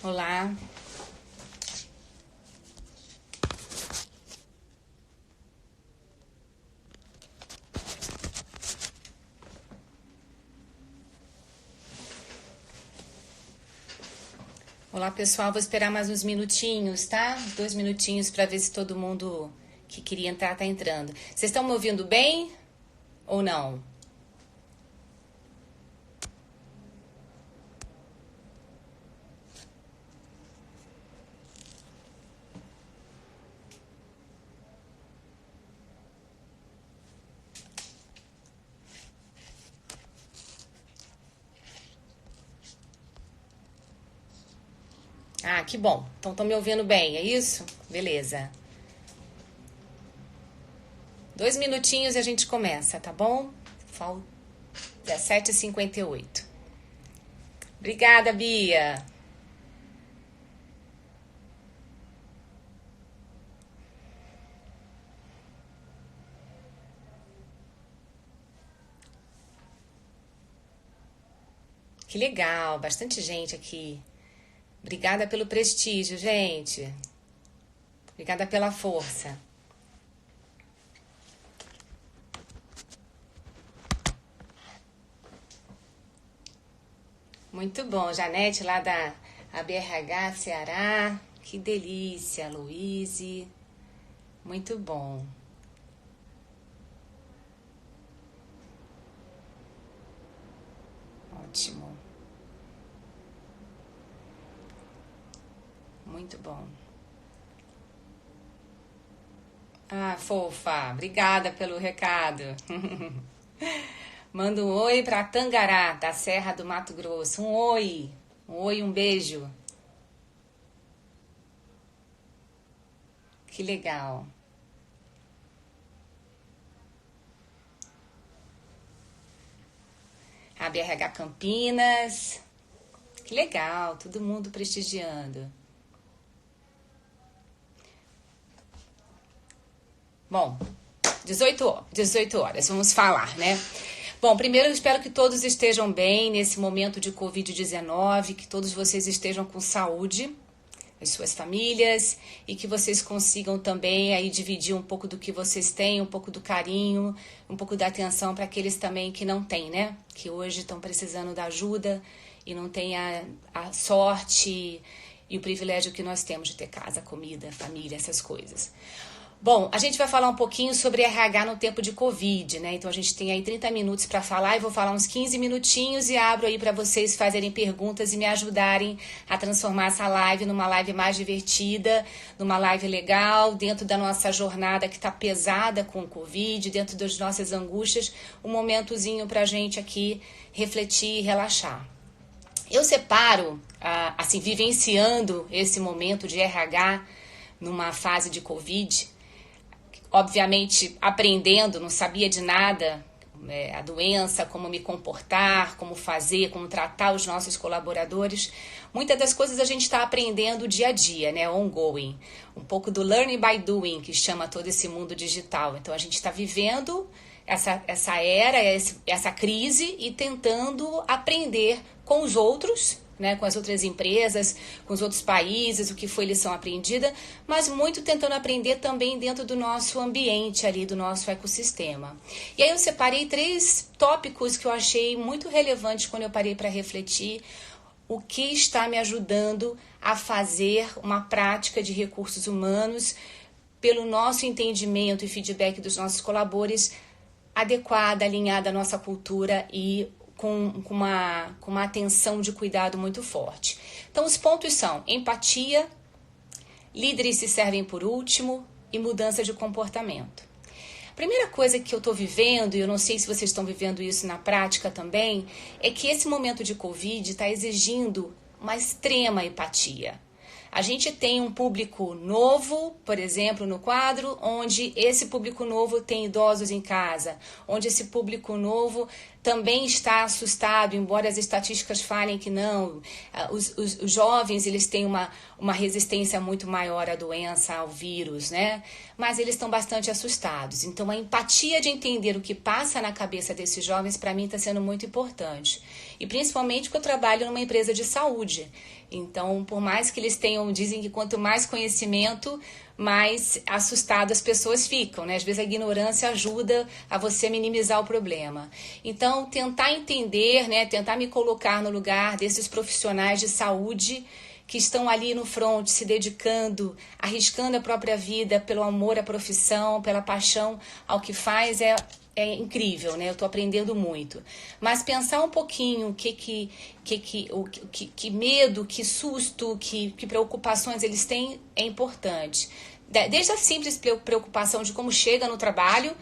Olá. Olá, pessoal. Vou esperar mais uns minutinhos, tá? 2 minutinhos para ver se todo mundo que queria entrar tá entrando. Vocês estão me ouvindo bem ou não? Ah, que bom. Então estão me ouvindo bem, é isso? Beleza. 2 minutinhos e a gente começa, tá bom? Falta 17h58. Obrigada, Bia. Que legal, bastante gente aqui. Obrigada pelo prestígio, gente. Obrigada pela força. Muito bom, Janete lá da ABRH Ceará. Que delícia, Luíse. Muito bom. Ótimo. Muito bom. Ah, fofa. Obrigada pelo recado. Manda um oi para Tangará, da Serra do Mato Grosso. Um oi. Um oi, um beijo. Que legal. A BRH Campinas. Que legal, todo mundo prestigiando. Bom, 18 horas, vamos falar, né? Bom, primeiro eu espero que todos estejam bem nesse momento de Covid-19, que todos vocês estejam com saúde, as suas famílias, e que vocês consigam também aí dividir um pouco do que vocês têm, um pouco do carinho, um pouco da atenção para aqueles também que não têm, né? Que hoje estão precisando da ajuda e não têm a sorte e o privilégio que nós temos de ter casa, comida, família, essas coisas. Bom, a gente vai falar um pouquinho sobre RH no tempo de Covid, né? Então a gente tem aí 30 minutos para falar e vou falar uns 15 minutinhos e abro aí para vocês fazerem perguntas e me ajudarem a transformar essa live numa live mais divertida, numa live legal, dentro da nossa jornada que tá pesada com o Covid, dentro das nossas angústias, um momentozinho pra gente aqui refletir e relaxar. Eu separo, assim, vivenciando esse momento de RH numa fase de Covid, obviamente aprendendo, não sabia de nada, a doença, como me comportar, como fazer, como tratar os nossos colaboradores. Muitas das coisas a gente está aprendendo dia a dia, né, ongoing. Um pouco do learning by doing, que chama todo esse mundo digital. Então a gente está vivendo essa era, essa crise e tentando aprender com os outros, né, com as outras empresas, com os outros países, o que foi lição aprendida, mas muito tentando aprender também dentro do nosso ambiente ali, do nosso ecossistema. E aí eu separei 3 tópicos que eu achei muito relevantes quando eu parei para refletir o que está me ajudando a fazer uma prática de recursos humanos pelo nosso entendimento e feedback dos nossos colaboradores adequada, alinhada à nossa cultura e com uma atenção de cuidado muito forte. Então, os pontos são empatia, líderes se servem por último e mudança de comportamento. A primeira coisa que eu estou vivendo, e eu não sei se vocês estão vivendo isso na prática também, é que esse momento de Covid está exigindo uma extrema empatia. A gente tem um público novo, por exemplo, no quadro, onde esse público novo tem idosos em casa, onde esse público novo também está assustado, embora as estatísticas falem que não. Os jovens, eles têm uma resistência muito maior à doença, ao vírus, né? Mas eles estão bastante assustados. Então, a empatia de entender o que passa na cabeça desses jovens, para mim, está sendo muito importante. E principalmente porque eu trabalho numa empresa de saúde. Então, por mais que eles dizem que quanto mais conhecimento, mais assustadas as pessoas ficam, né? Às vezes a ignorância ajuda a você minimizar o problema. Então, tentar entender, né? Tentar me colocar no lugar desses profissionais de saúde que estão ali no front, se dedicando, arriscando a própria vida pelo amor à profissão, pela paixão ao que faz, é incrível, né? Eu estou aprendendo muito. Mas pensar um pouquinho que medo, que susto, que preocupações eles têm é importante. Desde a simples preocupação de como chega no trabalho,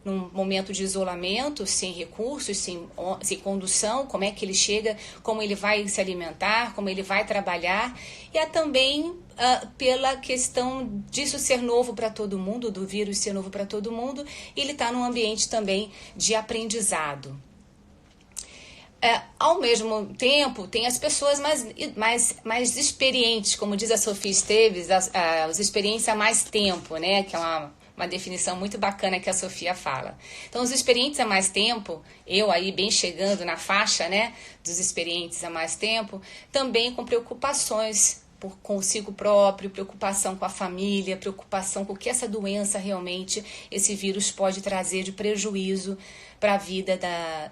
num momento de isolamento, sem recursos, sem condução, como é que ele chega, como ele vai se alimentar, como ele vai trabalhar, e também pela questão disso ser novo para todo mundo, do vírus ser novo para todo mundo, e ele está num ambiente também de aprendizado. Ao mesmo tempo, tem as pessoas mais experientes, como diz a Sofia Esteves, as experiências há mais tempo, né? Que é uma definição muito bacana que a Sofia fala. Então, os experientes há mais tempo, eu aí bem chegando na faixa, né, dos experientes há mais tempo, também com preocupações consigo próprio, preocupação com a família, preocupação com o que essa doença realmente, esse vírus pode trazer de prejuízo para a vida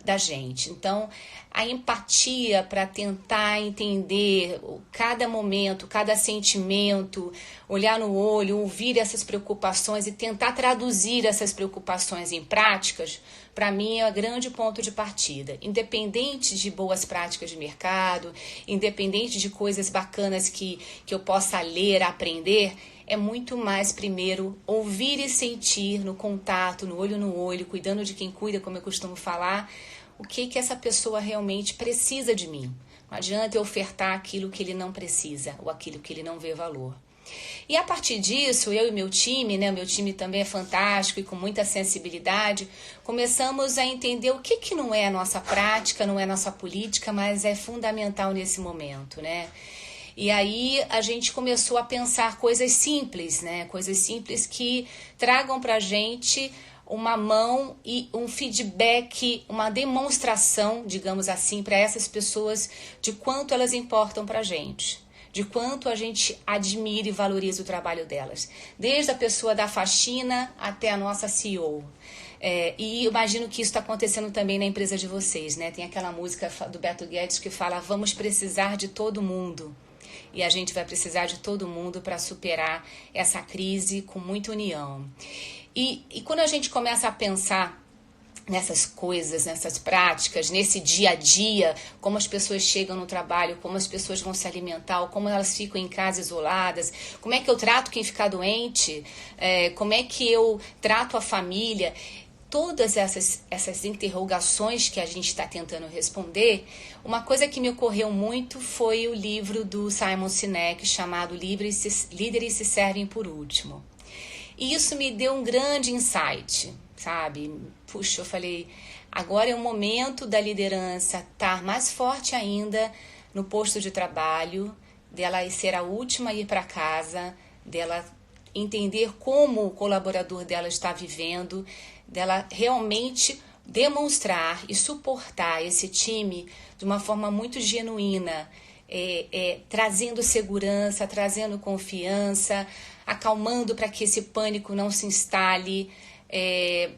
da gente. Então, a empatia para tentar entender cada momento, cada sentimento, olhar no olho, ouvir essas preocupações e tentar traduzir essas preocupações em práticas, para mim é um grande ponto de partida. Independente de boas práticas de mercado, independente de coisas bacanas que eu possa ler, aprender, é muito mais, primeiro, ouvir e sentir no contato, no olho, cuidando de quem cuida, como eu costumo falar, o que essa pessoa realmente precisa de mim. Não adianta eu ofertar aquilo que ele não precisa ou aquilo que ele não vê valor. E a partir disso, eu e meu time, né, meu time também é fantástico e com muita sensibilidade, começamos a entender o que não é a nossa prática, não é a nossa política, mas é fundamental nesse momento, né? E aí a gente começou a pensar coisas simples, né? Coisas simples que tragam pra gente uma mão e um feedback, uma demonstração, digamos assim, para essas pessoas de quanto elas importam pra gente, de quanto a gente admira e valoriza o trabalho delas, desde a pessoa da faxina até a nossa CEO. E imagino que isso está acontecendo também na empresa de vocês, né? Tem aquela música do Beto Guedes que fala: vamos precisar de todo mundo. E a gente vai precisar de todo mundo para superar essa crise com muita união. E quando a gente começa a pensar nessas coisas, nessas práticas, nesse dia a dia, como as pessoas chegam no trabalho, como as pessoas vão se alimentar, como elas ficam em casa isoladas, como é que eu trato quem ficar doente, como é que eu trato a família, todas essas interrogações que a gente está tentando responder. Uma coisa que me ocorreu muito foi o livro do Simon Sinek chamado Líderes se Servem por Último. E isso me deu um grande insight, sabe? Puxa, eu falei, agora é o momento da liderança estar mais forte ainda no posto de trabalho, dela ser a última a ir para casa, dela entender como o colaborador dela está vivendo, dela realmente demonstrar e suportar esse time de uma forma muito genuína, trazendo segurança, trazendo confiança, acalmando para que esse pânico não se instale,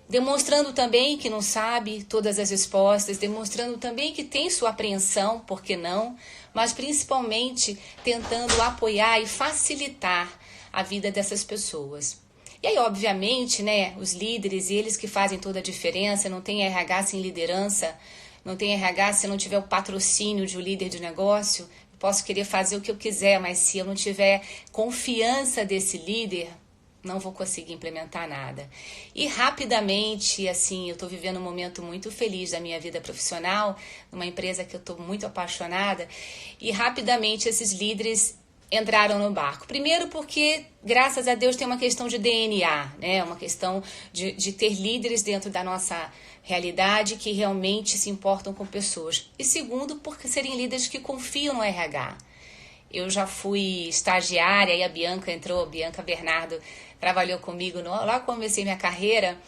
demonstrando também que não sabe todas as respostas, demonstrando também que tem sua apreensão, por que não, mas principalmente tentando apoiar e facilitar a vida dessas pessoas. E aí, obviamente, né, os líderes, eles que fazem toda a diferença, não tem RH sem liderança, não tem RH se não tiver o patrocínio de um líder de negócio. Eu posso querer fazer o que eu quiser, mas se eu não tiver confiança desse líder, não vou conseguir implementar nada. E rapidamente, assim, eu estou vivendo um momento muito feliz da minha vida profissional, numa empresa que eu estou muito apaixonada, e rapidamente esses líderes entraram no barco? Primeiro porque, graças a Deus, tem uma questão de DNA, né? Uma questão de ter líderes dentro da nossa realidade que realmente se importam com pessoas. E segundo, porque serem líderes que confiam no RH. Eu já fui estagiária e a Bianca entrou, a Bianca Bernardo trabalhou comigo lá que comecei minha carreira.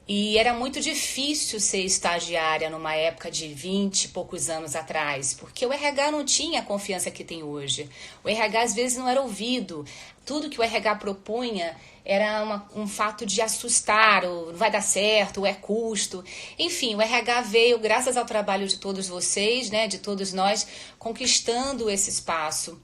E era muito difícil ser estagiária numa época de 20 e poucos anos atrás, porque o RH não tinha a confiança que tem hoje. O RH às vezes não era ouvido. Tudo que o RH propunha era um fato de assustar, ou não vai dar certo, ou é custo. Enfim, o RH veio, graças ao trabalho de todos vocês, né, de todos nós, conquistando esse espaço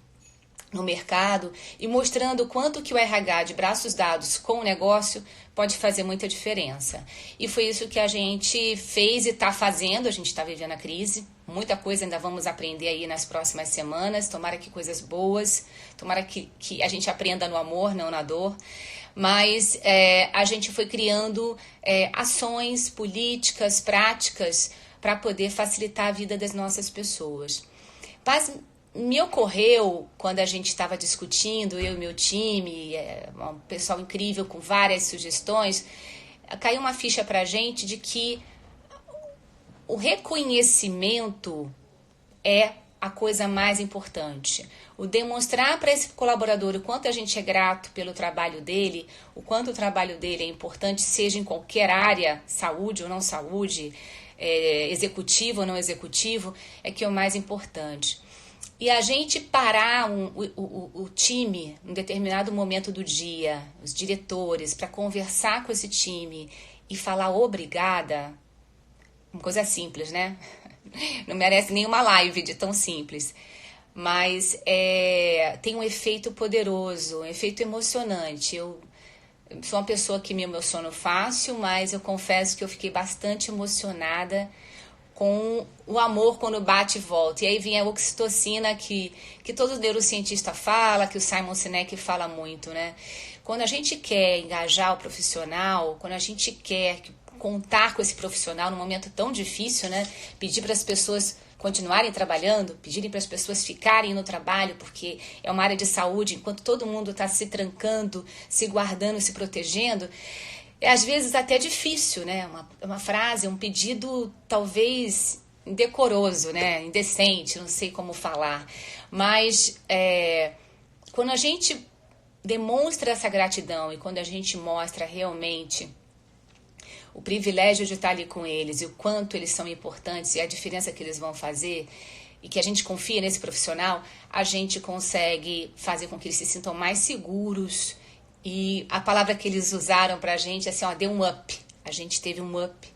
no mercado e mostrando o quanto que o RH de braços dados com o negócio pode fazer muita diferença. E foi isso que a gente fez e está fazendo. A gente está vivendo a crise, muita coisa ainda vamos aprender aí nas próximas semanas, tomara que coisas boas, tomara que a gente aprenda no amor, não na dor. Mas a gente foi criando ações políticas, práticas, para poder facilitar a vida das nossas pessoas. Mas me ocorreu, quando a gente estava discutindo, eu e meu time, um pessoal incrível com várias sugestões, caiu uma ficha para a gente de que o reconhecimento é a coisa mais importante. O demonstrar para esse colaborador o quanto a gente é grato pelo trabalho dele, o quanto o trabalho dele é importante, seja em qualquer área, saúde ou não saúde, executivo ou não executivo, é que é o mais importante. E a gente parar o time em um determinado momento do dia, os diretores, para conversar com esse time e falar obrigada, uma coisa simples, né? Não merece nenhuma live de tão simples. Mas tem um efeito poderoso, um efeito emocionante. Eu sou uma pessoa que me emociono fácil, mas eu confesso que eu fiquei bastante emocionada com o amor quando bate e volta. E aí vem a oxitocina que todo neurocientista fala, que o Simon Sinek fala muito, né? Quando a gente quer engajar o profissional, quando a gente quer contar com esse profissional num momento tão difícil, né? Pedir para as pessoas continuarem trabalhando, pedirem para as pessoas ficarem no trabalho, porque é uma área de saúde, enquanto todo mundo está se trancando, se guardando, se protegendo, às vezes até difícil, né? Uma frase, um pedido talvez indecoroso, né? Indecente, não sei como falar. Mas quando a gente demonstra essa gratidão e quando a gente mostra realmente o privilégio de estar ali com eles e o quanto eles são importantes e a diferença que eles vão fazer, e que a gente confia nesse profissional, a gente consegue fazer com que eles se sintam mais seguros. E a palavra que eles usaram pra gente é assim, ó, deu um up. A gente teve um up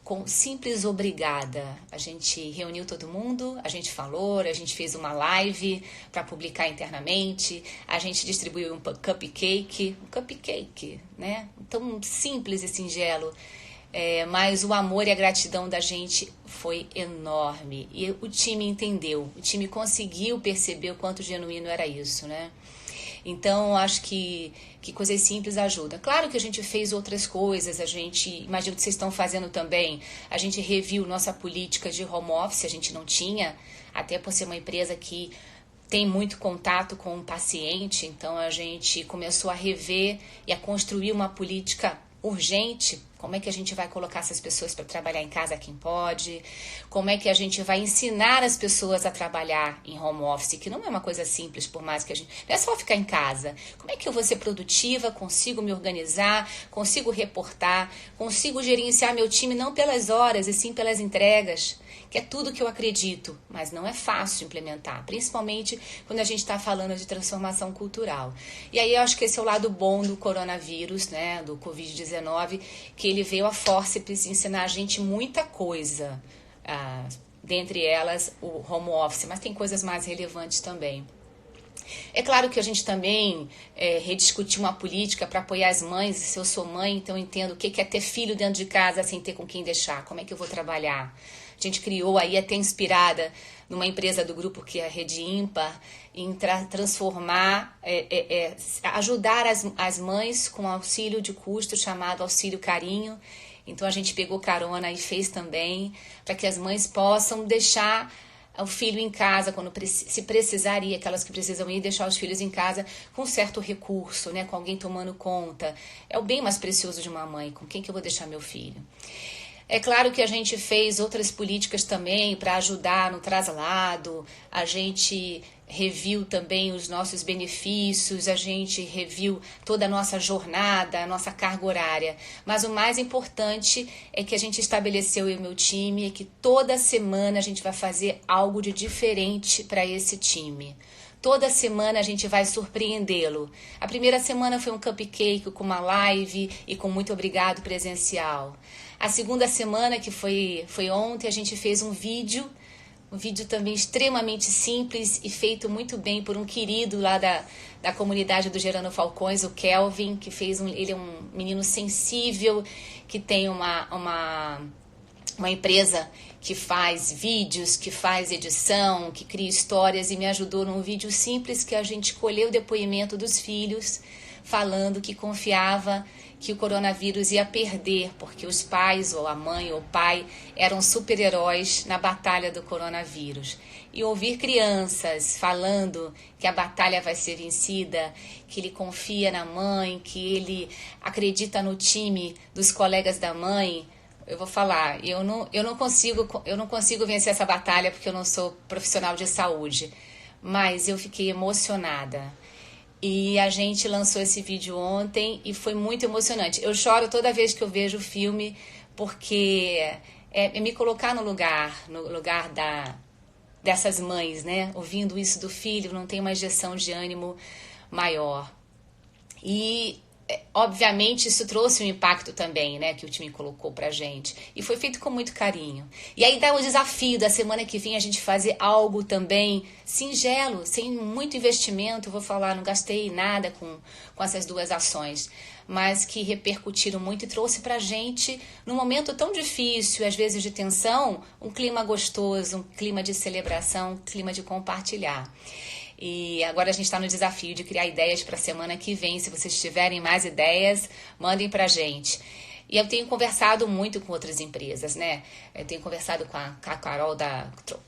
com simples obrigada. A gente reuniu todo mundo, a gente falou, a gente fez uma live para publicar internamente, a gente distribuiu um cupcake, né? Tão simples e singelo. Mas o amor e a gratidão da gente foi enorme. E o time entendeu, o time conseguiu perceber o quanto genuíno era isso, né? Então, acho que coisas simples ajudam. Claro que a gente fez outras coisas, imagino que vocês estão fazendo também, a gente reviu nossa política de home office, a gente não tinha, até por ser uma empresa que tem muito contato com o paciente, então a gente começou a rever e a construir uma política urgente. Como é que a gente vai colocar essas pessoas para trabalhar em casa, quem pode? Como é que a gente vai ensinar as pessoas a trabalhar em home office, que não é uma coisa simples, por mais que a gente... Não é só ficar em casa. Como é que eu vou ser produtiva, consigo me organizar, consigo reportar, consigo gerenciar meu time não pelas horas, e sim pelas entregas, que é tudo que eu acredito, mas não é fácil implementar, principalmente quando a gente está falando de transformação cultural. E aí eu acho que esse é o lado bom do coronavírus, né, do Covid-19, que ele veio a fórceps ensinar a gente muita coisa, dentre elas o home office, mas tem coisas mais relevantes também. É claro que a gente também rediscutiu uma política para apoiar as mães. Se eu sou mãe, então eu entendo o que é ter filho dentro de casa sem ter com quem deixar, como é que eu vou trabalhar. A gente criou aí, até inspirada numa empresa do grupo que é a Rede Ímpar, em transformar, ajudar as mães com auxílio de custo chamado Auxílio Carinho. Então a gente pegou carona e fez também, para que as mães possam deixar o filho em casa, quando se precisar ir, aquelas que precisam ir, deixar os filhos em casa com certo recurso, né? Com alguém tomando conta. É o bem mais precioso de uma mãe. Com quem que eu vou deixar meu filho? É claro que a gente fez outras políticas também para ajudar no traslado, a gente reviu também os nossos benefícios, a gente reviu toda a nossa jornada, a nossa carga horária. Mas o mais importante é que a gente estabeleceu, eu e meu time, é que toda semana a gente vai fazer algo de diferente para esse time. Toda semana a gente vai surpreendê-lo. A primeira semana foi um cupcake com uma live e com muito obrigado presencial. A segunda semana, que foi ontem, a gente fez um vídeo também extremamente simples e feito muito bem por um querido lá da comunidade do Gerando Falcões, o Kelvin, que fez ele é um menino sensível, que tem uma empresa que faz vídeos, que faz edição, que cria histórias, e me ajudou num vídeo simples que a gente colheu o depoimento dos filhos, falando que confiava que o coronavírus ia perder, porque os pais, ou a mãe ou o pai, eram super-heróis na batalha do coronavírus. E ouvir crianças falando que a batalha vai ser vencida, que ele confia na mãe, que ele acredita no time dos colegas da mãe, eu vou falar, eu não consigo vencer essa batalha porque eu não sou profissional de saúde, mas eu fiquei emocionada. E a gente lançou esse vídeo ontem e foi muito emocionante. Eu choro toda vez que eu vejo o filme, porque é me colocar no lugar dessas mães, né? Ouvindo isso do filho, não tem uma injeção de ânimo maior. E obviamente isso trouxe um impacto também, né, que o time colocou pra gente, e foi feito com muito carinho. E aí dá o desafio da semana que vem a gente fazer algo também singelo, sem muito investimento. Eu vou falar, não gastei nada com essas duas ações, mas que repercutiram muito e trouxe pra gente, num momento tão difícil, às vezes de tensão, um clima gostoso, um clima de celebração, um clima de compartilhar. E agora a gente está no desafio de criar ideias para a semana que vem. Se vocês tiverem mais ideias, mandem para a gente. E eu tenho conversado muito com outras empresas, né? Eu tenho conversado com a Carol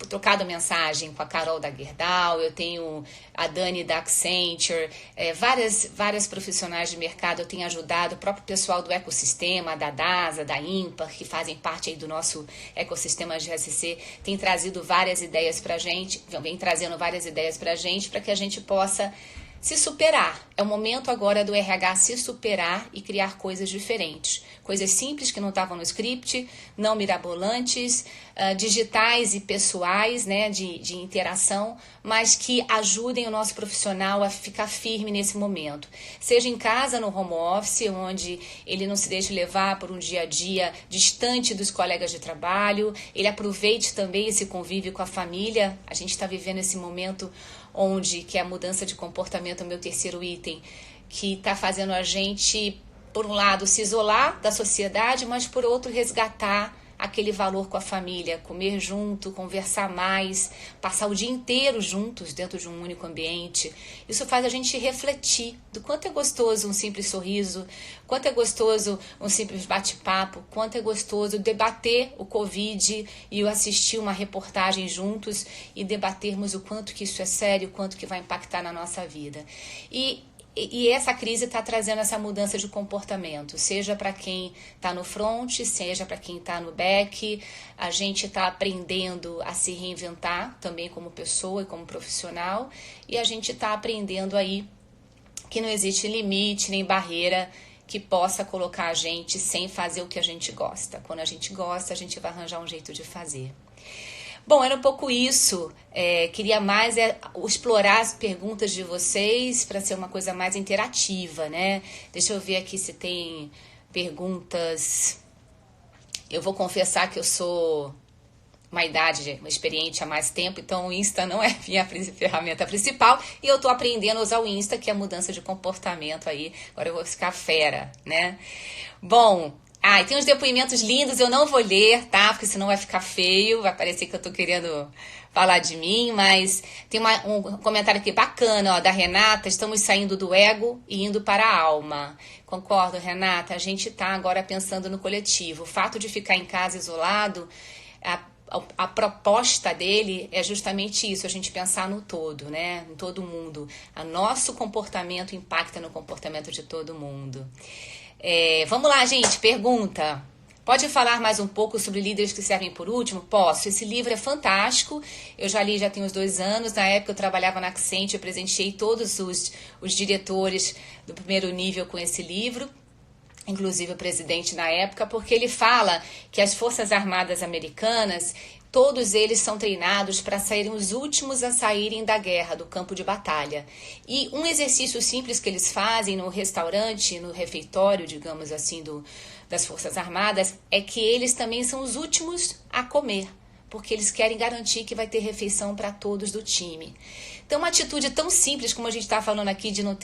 trocado mensagem com a Carol da Gerdau, eu tenho a Dani da Accenture, várias profissionais de mercado eu tenho ajudado, o próprio pessoal do ecossistema, da DASA, da IMPA, que fazem parte aí do nosso ecossistema GSC, tem trazido várias ideias pra gente, vem trazendo várias ideias pra gente, para que a gente possa se superar. É o momento agora do RH se superar e criar coisas diferentes. Coisas simples que não estavam no script, não mirabolantes, digitais e pessoais, né, de interação, mas que ajudem o nosso profissional a ficar firme nesse momento. Seja em casa, no home office, onde ele não se deixe levar por um dia a dia distante dos colegas de trabalho, ele aproveite também esse convívio com a família. A gente está vivendo esse momento onde, que é a mudança de comportamento, o meu terceiro item, que está fazendo a gente, por um lado, se isolar da sociedade, mas por outro, resgatar aquele valor com a família, comer junto, conversar mais, passar o dia inteiro juntos dentro de um único ambiente. Isso faz a gente refletir do quanto é gostoso um simples sorriso, quanto é gostoso um simples bate-papo, quanto é gostoso debater o Covid e assistir uma reportagem juntos e debatermos o quanto que isso é sério, o quanto que vai impactar na nossa vida. E essa crise está trazendo essa mudança de comportamento, seja para quem está no front, seja para quem está no back. A gente está aprendendo a se reinventar também como pessoa e como profissional, e a gente está aprendendo aí que não existe limite nem barreira que possa colocar a gente sem fazer o que a gente gosta. Quando a gente gosta, a gente vai arranjar um jeito de fazer. Bom, era um pouco isso. Queria mais explorar as perguntas de vocês para ser uma coisa mais interativa, né? Deixa eu ver aqui se tem perguntas. Eu vou confessar que eu sou uma experiente há mais tempo, então o Insta não é minha ferramenta principal, e eu tô aprendendo a usar o Insta, que é a mudança de comportamento aí. Agora eu vou ficar fera, né? Bom, e tem uns depoimentos lindos, eu não vou ler, tá? Porque senão vai ficar feio, vai parecer que eu tô querendo falar de mim, mas tem um comentário aqui bacana, ó, da Renata: estamos saindo do ego e indo para a alma. Concordo, Renata, a gente tá agora pensando no coletivo. O fato de ficar em casa isolado, a proposta dele é justamente isso, a gente pensar no todo, né? Em todo mundo. O nosso comportamento impacta no comportamento de todo mundo. Vamos lá, gente, pergunta. Pode falar mais um pouco sobre líderes que servem por último? Posso. Esse livro é fantástico. Eu já li, já tem uns 2 anos. Na época eu trabalhava na Accent, eu presenteei todos os diretores do primeiro nível com esse livro, inclusive o presidente na época, porque ele fala que as Forças Armadas Americanas, todos eles são treinados para serem os últimos a saírem da guerra, do campo de batalha. E um exercício simples que eles fazem no restaurante, no refeitório, digamos assim, das Forças Armadas, é que eles também são os últimos a comer, porque eles querem garantir que vai ter refeição para todos do time. Então, uma atitude tão simples como a gente está falando aqui de não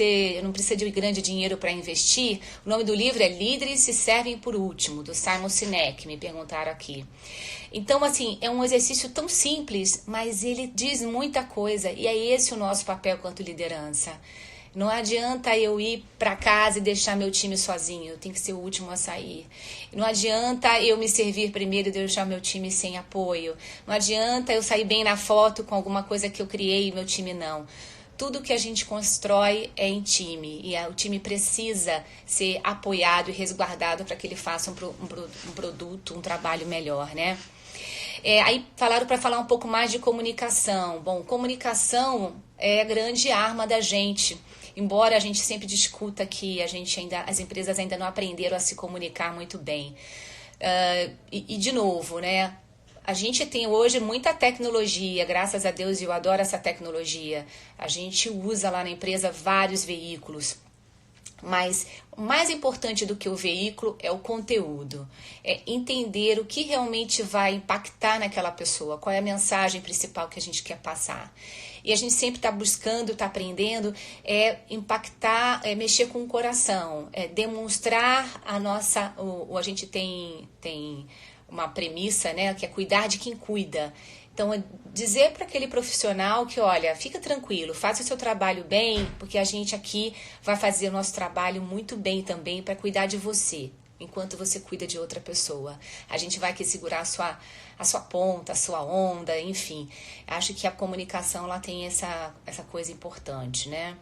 precisa de grande dinheiro para investir. O nome do livro é Líderes se Servem por Último, do Simon Sinek, me perguntaram aqui. Então, assim, é um exercício tão simples, mas ele diz muita coisa, e é esse o nosso papel quanto liderança. Não adianta eu ir para casa e deixar meu time sozinho, eu tenho que ser o último a sair. Não adianta eu me servir primeiro e deixar meu time sem apoio. Não adianta eu sair bem na foto com alguma coisa que eu criei e meu time não. Tudo que a gente constrói é em time e o time precisa ser apoiado e resguardado para que ele faça um produto, um trabalho melhor, né? Aí falaram para falar um pouco mais de comunicação. Bom, comunicação é a grande arma da gente. Embora a gente sempre discuta que as empresas ainda não aprenderam a se comunicar muito bem. De novo, né? A gente tem hoje muita tecnologia, graças a Deus, eu adoro essa tecnologia. A gente usa lá na empresa vários veículos. Mas o mais importante do que o veículo é o conteúdo, é entender o que realmente vai impactar naquela pessoa, qual é a mensagem principal que a gente quer passar. E a gente sempre está buscando, está aprendendo, impactar, mexer com o coração, demonstrar a nossa... A gente tem uma premissa, né, que é cuidar de quem cuida. Então, dizer para aquele profissional que, olha, fica tranquilo, faça o seu trabalho bem, porque a gente aqui vai fazer o nosso trabalho muito bem também para cuidar de você, enquanto você cuida de outra pessoa. A gente vai aqui segurar a sua ponta, a sua onda, enfim. Acho que a comunicação ela tem essa coisa importante, né?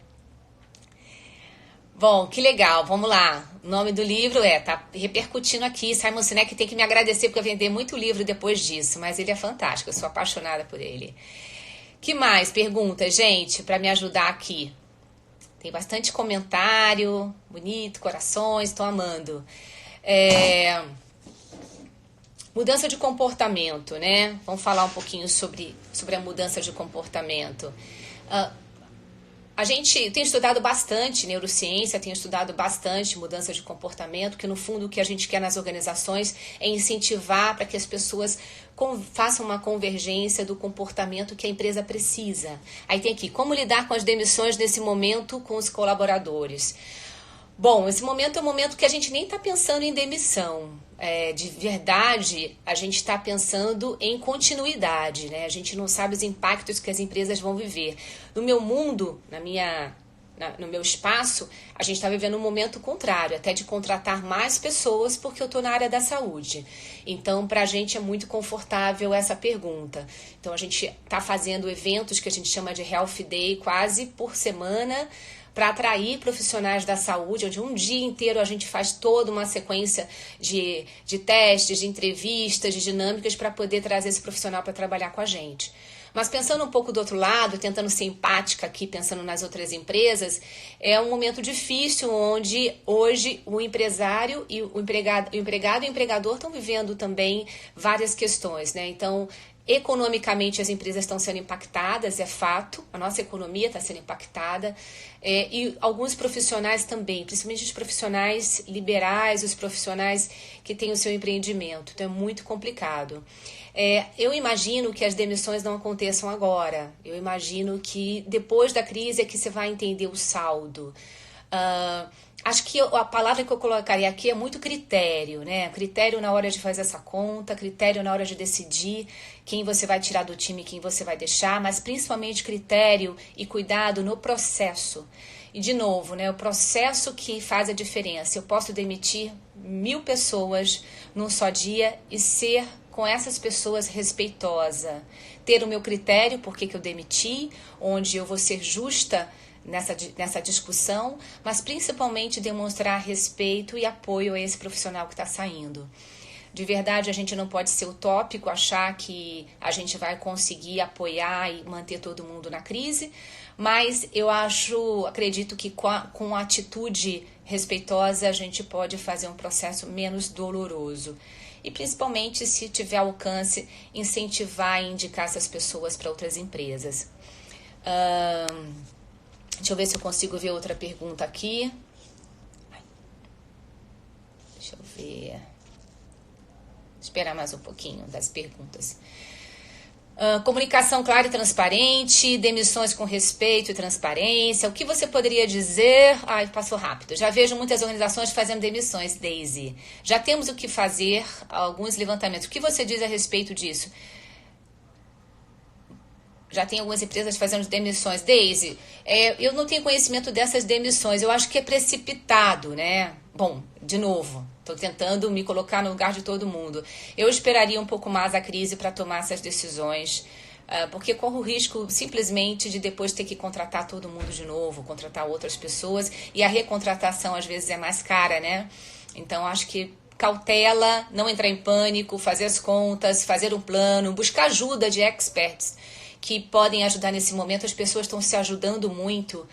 Bom, que legal, vamos lá. O nome do livro tá repercutindo aqui. Simon Sinek tem que me agradecer porque eu vendi muito livro depois disso, mas ele é fantástico, eu sou apaixonada por ele. Que mais? Pergunta, gente, para me ajudar aqui. Tem bastante comentário, bonito, corações, estou amando. Mudança de comportamento, né? Vamos falar um pouquinho sobre a mudança de comportamento. A gente tem estudado bastante neurociência, tem estudado bastante mudança de comportamento, que no fundo o que a gente quer nas organizações é incentivar para que as pessoas façam uma convergência do comportamento que a empresa precisa. Aí tem aqui, como lidar com as demissões nesse momento com os colaboradores. Bom, esse momento é um momento que a gente nem está pensando em demissão. De verdade, a gente está pensando em continuidade, né? A gente não sabe os impactos que as empresas vão viver. No meu mundo, no meu espaço, a gente está vivendo um momento contrário, até de contratar mais pessoas, porque eu estou na área da saúde. Então, para a gente é muito confortável essa pergunta. Então, a gente está fazendo eventos que a gente chama de Health Day quase por semana, para atrair profissionais da saúde, onde um dia inteiro a gente faz toda uma sequência de testes, de entrevistas, de dinâmicas para poder trazer esse profissional para trabalhar com a gente. Mas pensando um pouco do outro lado, tentando ser empática aqui, pensando nas outras empresas, é um momento difícil onde hoje o empresário e o empregado e o empregador estão vivendo também várias questões, né? Então, economicamente as empresas estão sendo impactadas, é fato, a nossa economia está sendo impactada, e alguns profissionais também, principalmente os profissionais liberais, os profissionais que têm o seu empreendimento, então é muito complicado. Eu imagino que as demissões não aconteçam agora, eu imagino que depois da crise é que você vai entender o saldo. Acho que a palavra que eu colocaria aqui é muito critério, né? Critério na hora de fazer essa conta, critério na hora de decidir quem você vai tirar do time, quem você vai deixar, mas principalmente critério e cuidado no processo. E de novo, né? O processo que faz a diferença. Eu posso demitir 1000 pessoas num só dia e ser com essas pessoas respeitosa. Ter o meu critério, por que eu demiti, onde eu vou ser justa nessa discussão, mas principalmente demonstrar respeito e apoio a esse profissional que está saindo. De verdade, a gente não pode ser utópico, achar que a gente vai conseguir apoiar e manter todo mundo na crise, mas eu acredito que com a atitude respeitosa a gente pode fazer um processo menos doloroso. E principalmente, se tiver alcance, incentivar e indicar essas pessoas para outras empresas. Deixa eu ver se eu consigo ver outra pergunta aqui. Deixa eu ver. Esperar mais um pouquinho das perguntas. Comunicação clara e transparente, demissões com respeito e transparência. O que você poderia dizer? Ai, passou rápido. Já vejo muitas organizações fazendo demissões, Daisy. Já temos o que fazer, alguns levantamentos. O que você diz a respeito disso? Já tem algumas empresas fazendo demissões. Daisy, eu não tenho conhecimento dessas demissões. Eu acho que é precipitado, né? Bom, de novo, estou tentando me colocar no lugar de todo mundo. Eu esperaria um pouco mais a crise para tomar essas decisões, porque corro o risco simplesmente de depois ter que contratar todo mundo de novo, contratar outras pessoas, e a recontratação às vezes é mais cara, né? Então, acho que cautela, não entrar em pânico, fazer as contas, fazer um plano, buscar ajuda de experts que podem ajudar nesse momento. As pessoas estão se ajudando muito,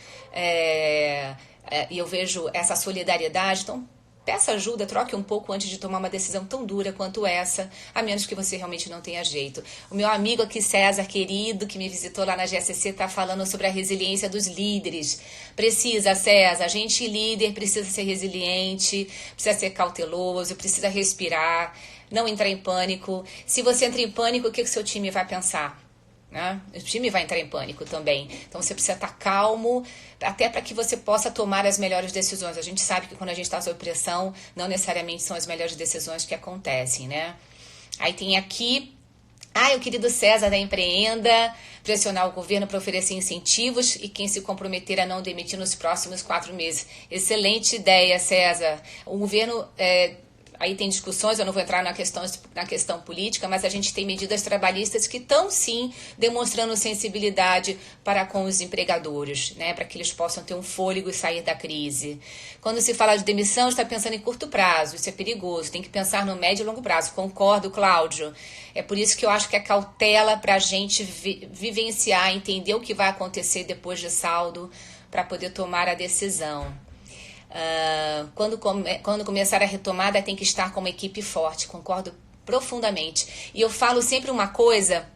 e eu vejo essa solidariedade. Então, peça ajuda, troque um pouco antes de tomar uma decisão tão dura quanto essa, a menos que você realmente não tenha jeito. O meu amigo aqui, César, querido, que me visitou lá na GSC, está falando sobre a resiliência dos líderes. Precisa, César, a gente líder precisa ser resiliente, precisa ser cauteloso, precisa respirar, não entrar em pânico. Se você entra em pânico, o que o seu time vai pensar? Né? O time vai entrar em pânico também. Então você precisa estar calmo, até para que você possa tomar as melhores decisões. A gente sabe que quando a gente está sob pressão, não necessariamente são as melhores decisões que acontecem, né? Aí tem aqui, o querido César da Empreenda, pressionar o governo para oferecer incentivos e quem se comprometer a não demitir nos próximos 4 meses. Excelente ideia, César. O governo... Aí tem discussões, eu não vou entrar na questão política, mas a gente tem medidas trabalhistas que estão, sim, demonstrando sensibilidade para com os empregadores, né, para que eles possam ter um fôlego e sair da crise. Quando se fala de demissão, está pensando em curto prazo, isso é perigoso, tem que pensar no médio e longo prazo. Concordo, Cláudio. É por isso que eu acho que é cautela para a gente vivenciar, entender o que vai acontecer depois de saldo, para poder tomar a decisão. Quando começar a retomada, tem que estar com uma equipe forte. Concordo profundamente. E eu falo sempre uma coisa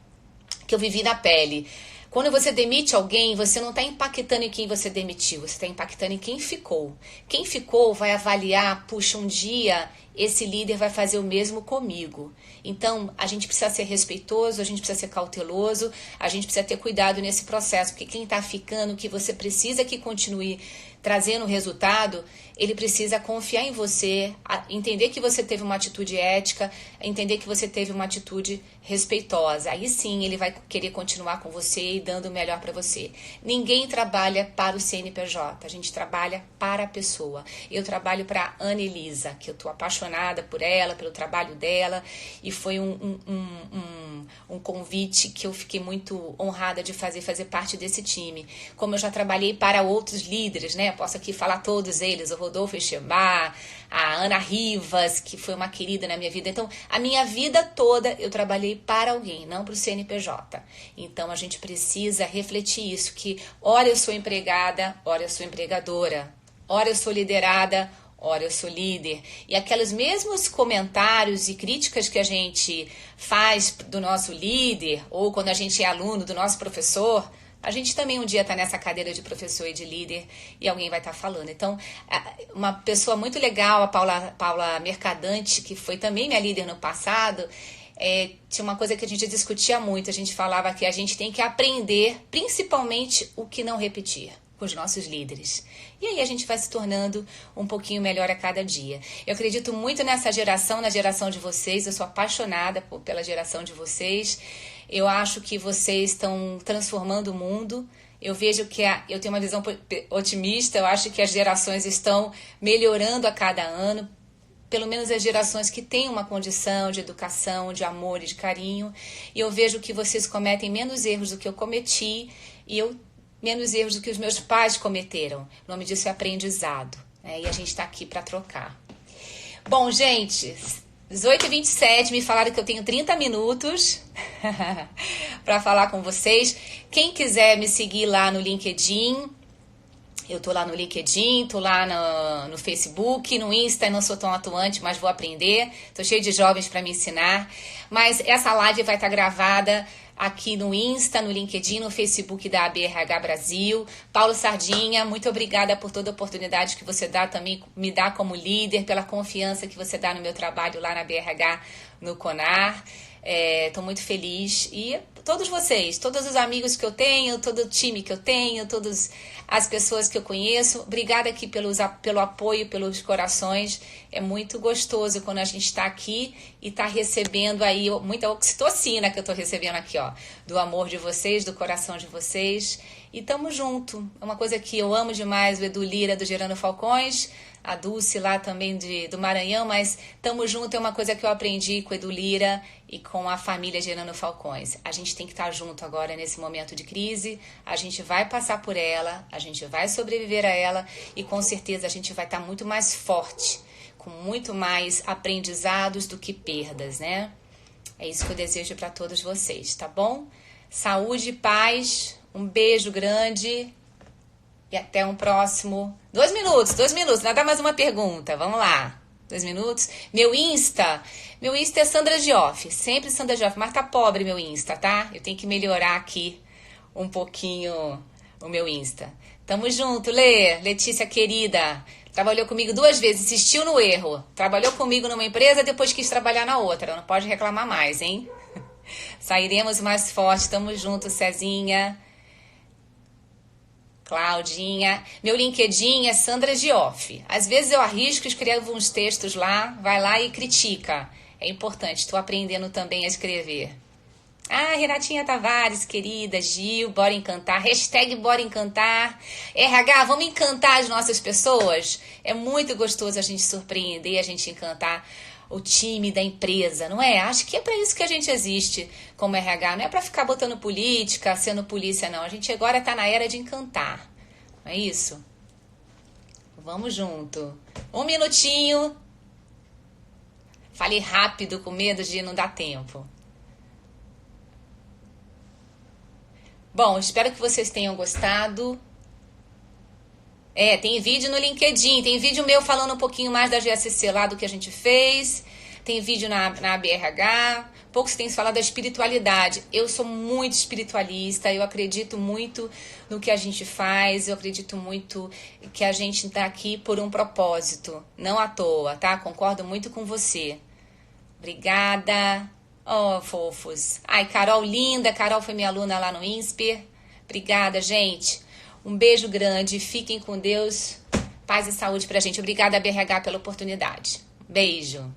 que eu vivi na pele. Quando você demite alguém, você não está impactando em quem você demitiu, você está impactando em quem ficou. Quem ficou vai avaliar, puxa, um dia esse líder vai fazer o mesmo comigo. Então, a gente precisa ser respeitoso, a gente precisa ser cauteloso, a gente precisa ter cuidado nesse processo, porque quem está ficando, que você precisa que continue trazendo resultado, ele precisa confiar em você, entender que você teve uma atitude ética, entender que você teve uma atitude respeitosa. Aí sim ele vai querer continuar com você e dando o melhor para você. Ninguém trabalha para o CNPJ, a gente trabalha para a pessoa. Eu trabalho para a Anelisa, que eu estou apaixonada por ela, pelo trabalho dela, e foi um convite que eu fiquei muito honrada de fazer parte desse time. Como eu já trabalhei para outros líderes, né? Posso aqui falar todos eles, o Rodolfo Echembar, a Ana Rivas, que foi uma querida na minha vida. Então, a minha vida toda eu trabalhei para alguém, não para o CNPJ. Então, a gente precisa refletir isso, que ora eu sou empregada, ora eu sou empregadora, ora eu sou liderada, ora eu sou líder. E aqueles mesmos comentários e críticas que a gente faz do nosso líder, ou quando a gente é aluno do nosso professor, a gente também um dia está nessa cadeira de professor e de líder e alguém vai estar falando. Então, uma pessoa muito legal, a Paula Mercadante, que foi também minha líder no passado, tinha uma coisa que a gente discutia muito. A gente falava que a gente tem que aprender, principalmente, o que não repetir com os nossos líderes. E aí a gente vai se tornando um pouquinho melhor a cada dia. Eu acredito muito nessa geração, na geração de vocês. Eu sou apaixonada pela geração de vocês. Eu acho que vocês estão transformando o mundo. Eu vejo que eu tenho uma visão otimista. Eu acho que as gerações estão melhorando a cada ano. pelo menos as gerações que têm uma condição de educação, de amor e de carinho. E eu vejo que vocês cometem menos erros do que eu cometi e eu menos erros do que os meus pais cometeram. O nome disso é aprendizado, né? E a gente está aqui para trocar. Bom, gente, 18h27, me falaram que eu tenho 30 minutos para falar com vocês. Quem quiser me seguir lá no LinkedIn, eu tô lá no LinkedIn, tô lá no Facebook, no Insta, não sou tão atuante, mas vou aprender. Tô cheio de jovens para me ensinar. Mas essa live vai estar gravada aqui no Insta, no LinkedIn, no Facebook da ABRH Brasil. Paulo Sardinha, muito obrigada por toda a oportunidade que você dá também, me dá como líder, pela confiança que você dá no meu trabalho lá na ABRH, no CONAR. Estou muito feliz. E todos vocês, todos os amigos que eu tenho, todo o time que eu tenho, todas as pessoas que eu conheço, obrigada aqui pelo apoio, pelos corações. É muito gostoso quando a gente está aqui e está recebendo aí muita oxitocina que eu estou recebendo aqui, ó, do amor de vocês, do coração de vocês. E tamo junto. É uma coisa que eu amo demais, o Edu Lira do Gerando Falcões, a Dulce lá também do Maranhão, mas tamo junto, é uma coisa que eu aprendi com o Edu Lira e com a família Gerando Falcões. A gente tem que estar junto agora nesse momento de crise, a gente vai passar por ela, a gente vai sobreviver a ela e com certeza a gente vai estar muito mais forte, com muito mais aprendizados do que perdas, né? É isso que eu desejo para todos vocês, tá bom? Saúde e paz, um beijo grande. E até um próximo... 2 minutos, nada mais uma pergunta, vamos lá. 2 minutos. Meu Insta é Sandra Gioff, sempre Sandra Gioff, mas tá pobre meu Insta, tá? Eu tenho que melhorar aqui um pouquinho o meu Insta. Tamo junto, Letícia querida. Trabalhou comigo 2 vezes, insistiu no erro. Trabalhou comigo numa empresa, depois quis trabalhar na outra. Não pode reclamar mais, hein? Sairemos mais forte, tamo junto, Cezinha. Claudinha, meu LinkedIn é Sandra Gioff. Às vezes eu arrisco, escrevo uns textos lá, vai lá e critica. É importante, estou aprendendo também a escrever. Ah, Renatinha Tavares, querida, Gil, bora encantar, hashtag bora encantar. RH, vamos encantar as nossas pessoas? É muito gostoso a gente surpreender, a gente encantar o time da empresa, não é? Acho que é para isso que a gente existe como RH, não é para ficar botando política, sendo polícia, não. A gente agora tá na era de encantar, não é isso? Vamos junto. 1 minutinho. Falei rápido com medo de não dar tempo. Bom, espero que vocês tenham gostado. Tem vídeo no LinkedIn, tem vídeo meu falando um pouquinho mais da GSC lá do que a gente fez, tem vídeo na ABRH, pouco se tem falado da espiritualidade. Eu sou muito espiritualista, eu acredito muito no que a gente faz, eu acredito muito que a gente está aqui por um propósito, não à toa, tá? Concordo muito com você. Obrigada. Oh, fofos. Ai, Carol linda, Carol foi minha aluna lá no INSPER. Obrigada, gente. Um beijo grande, fiquem com Deus, paz e saúde pra gente. Obrigada, BRH, pela oportunidade. Beijo.